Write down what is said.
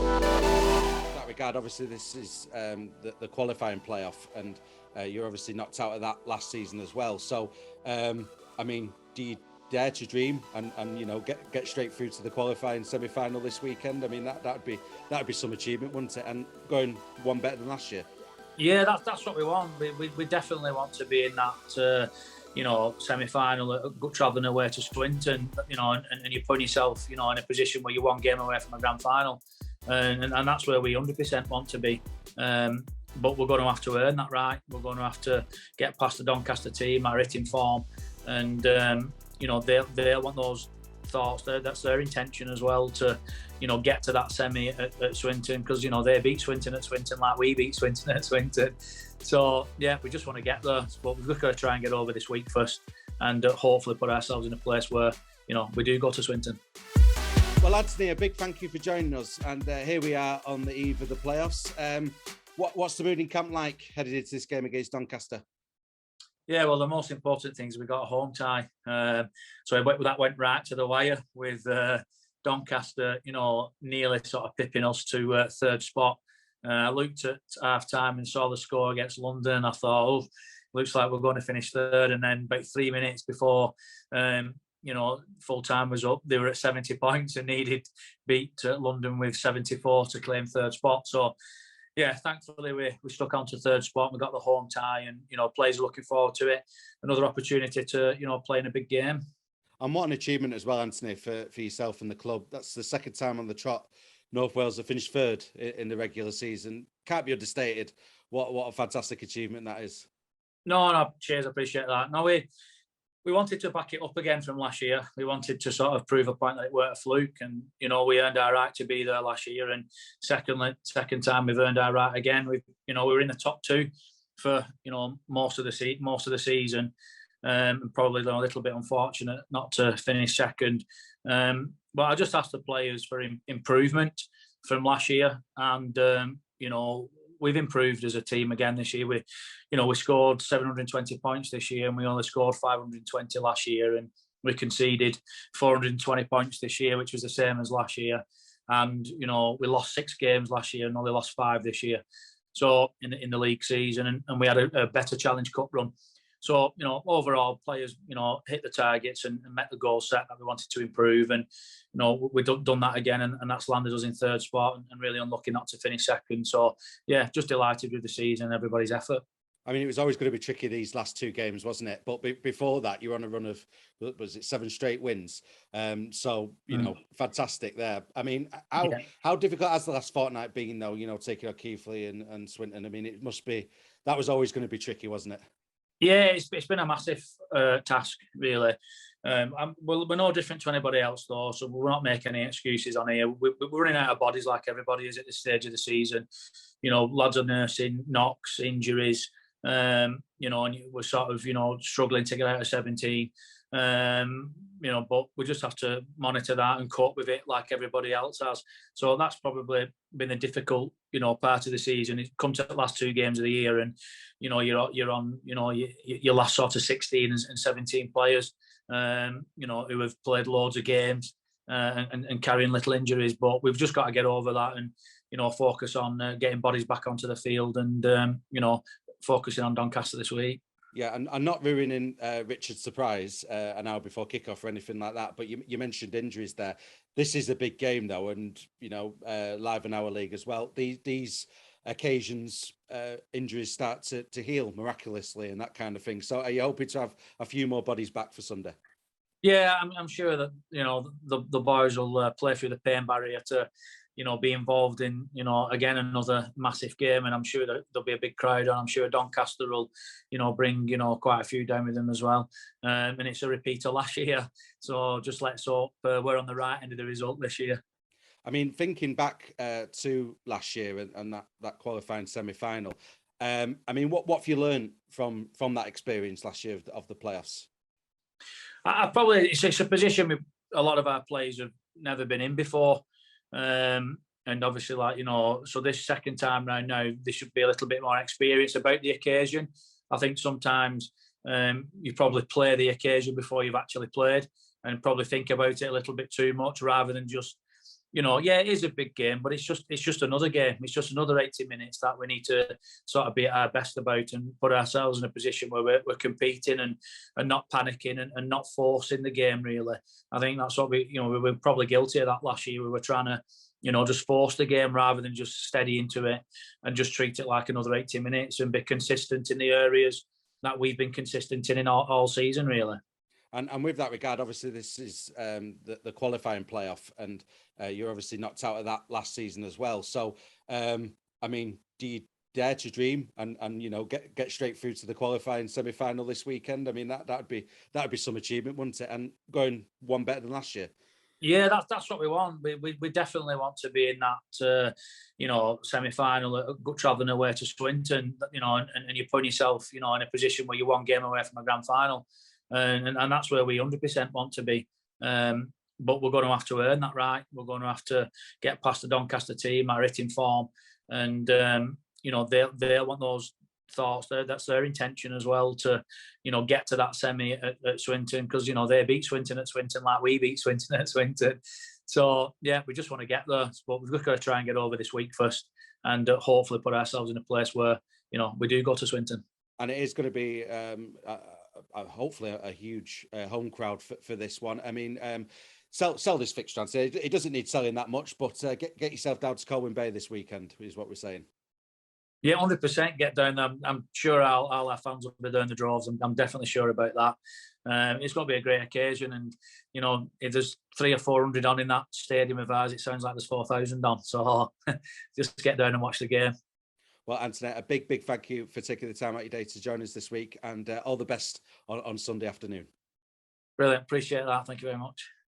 In that regard, obviously this is the qualifying playoff, and you're obviously knocked out of that last season as well. So, I mean, do you dare to dream and you know get straight through to the qualifying semi-final this weekend? I mean, that'd be some achievement, wouldn't it? And going one better than last year. Yeah, that's what we want. We definitely want to be in that semi-final, travelling away to Swinton, and you put yourself, in a position where you're one game away from a grand final, and that's where we 100% want to be. But we're going to have to earn that right. We're going to have to get past the Doncaster team, are in form, and they'll want those thoughts. That's their intention as well to, get to that semi at Swinton, because they beat Swinton at Swinton like we beat Swinton at Swinton. So yeah, we just want to get there, but we've got to try and get over this week first, and hopefully put ourselves in a place where we do go to Swinton. Well, Anthony, a big thank you for joining us, and here we are on the eve of the playoffs. What's the mood in camp like headed into this game against Doncaster? Yeah, well, the most important thing is we got a home tie. So that went right to the wire with Doncaster, nearly sort of pipping us to third spot. I looked at half time and saw the score against London. I thought, looks like we're going to finish third. And then about 3 minutes before, full time was up, they were at 70 points and needed beat London with 74 to claim third spot. So, yeah, thankfully we stuck on to third spot. We got the home tie, and players are looking forward to it. Another opportunity to play in a big game. And what an achievement as well, Anthony, for yourself and the club. That's the second time on the trot North Wales have finished third in the regular season. Can't be understated. What a fantastic achievement that is. No, cheers, I appreciate that. No, we wanted to back it up again from last year. We wanted to sort of prove a point that it weren't a fluke, and we earned our right to be there last year. And second time we've earned our right again. We were in the top two for most of the season, and probably a little bit unfortunate not to finish second. But I just asked the players for improvement from last year, and we've improved as a team again this year. We scored 720 points this year, and we only scored 520 last year, and we conceded 420 points this year, which was the same as last year. And we lost 6 games last year and only lost 5 this year. So in the league season, and we had a better Challenge Cup run. So, overall, players, hit the targets and met the goal set that we wanted to improve. And, we've done that again, and that's landed us in third spot, and really unlucky not to finish second. So, yeah, just delighted with the season and everybody's effort. I mean, it was always going to be tricky, these last 2 games, wasn't it? But before that, you were on a run of, was it 7 straight wins? So, fantastic there. I mean, how difficult has the last fortnight been, though, taking on Keighley and Swinton? I mean, it must be, that was always going to be tricky, wasn't it? Yeah, it's been a massive task, really. We're no different to anybody else, though, so we're not making any excuses on here. We're running out of bodies like everybody is at this stage of the season. Lads are nursing knocks, injuries, and we're sort of, struggling to get out of 17. But we just have to monitor that and cope with it like everybody else has. So that's probably been the difficult, part of the season. It comes to the last 2 games of the year, and you're on, your last sort of 16 and 17 players, who have played loads of games and carrying little injuries. But we've just got to get over that and focus on getting bodies back onto the field and focusing on Doncaster this week. Yeah, and I'm not ruining Richard's surprise an hour before kickoff or anything like that, but you mentioned injuries there. This is a big game, though, and, live in our league as well. These occasions, injuries start to heal miraculously and that kind of thing. So are you hoping to have a few more bodies back for Sunday? Yeah, I'm sure that, the boys will play through the pain barrier to, be involved in, again, another massive game. And I'm sure that there'll be a big crowd, and I'm sure Doncaster will, bring, quite a few down with them as well. And it's a repeat of last year. So just let's hope we're on the right end of the result this year. I mean, thinking back to last year and that qualifying semi-final, I mean, what have you learned from that experience last year of the playoffs? It's a position a lot of our players have never been in before. And obviously, so this second time round now, there should be a little bit more experience about the occasion. I think sometimes you probably play the occasion before you've actually played, and probably think about it a little bit too much rather than just, yeah, it is a big game, but it's just another game. It's just another 80 minutes that we need to sort of be at our best about and put ourselves in a position where we're competing and not panicking and not forcing the game, really. I think that's what we were probably guilty of that last year. We were trying to, just force the game rather than just steady into it and just treat it like another 80 minutes and be consistent in the areas that we've been consistent in all season, really. And with that regard, obviously this is the qualifying playoff, and you're obviously knocked out of that last season as well. So, I mean, do you dare to dream and get straight through to the qualifying semi-final this weekend? I mean, that'd be some achievement, wouldn't it? And going one better than last year. Yeah, that's what we want. We definitely want to be in that semi-final, travelling away to Swinton, and you put yourself, in a position where you're one game away from a grand final. And that's where we 100% want to be. But we're going to have to earn that right. We're going to have to get past the Doncaster team, our hitting form, and they'll want those thoughts. That's their intention as well to, get to that semi at Swinton, because they beat Swinton at Swinton like we beat Swinton at Swinton. So yeah, we just want to get there, but we've just got to try and get over this week first, and hopefully put ourselves in a place where we do go to Swinton. And it is going to be hopefully a huge home crowd for this one. I mean, sell this fixture, I'd say. It doesn't need selling that much, but get yourself down to Colwyn Bay this weekend is what we're saying. Yeah, 100% get down there. I'm sure our fans will be down the droves. I'm definitely sure about that. It's going to be a great occasion, and if there's 300 or 400 on in that stadium of ours, it sounds like there's 4,000 on. So just get down and watch the game. Well, Anthony, a big thank you for taking the time out of your day to join us this week, and all the best on Sunday afternoon. Brilliant. Appreciate that. Thank you very much.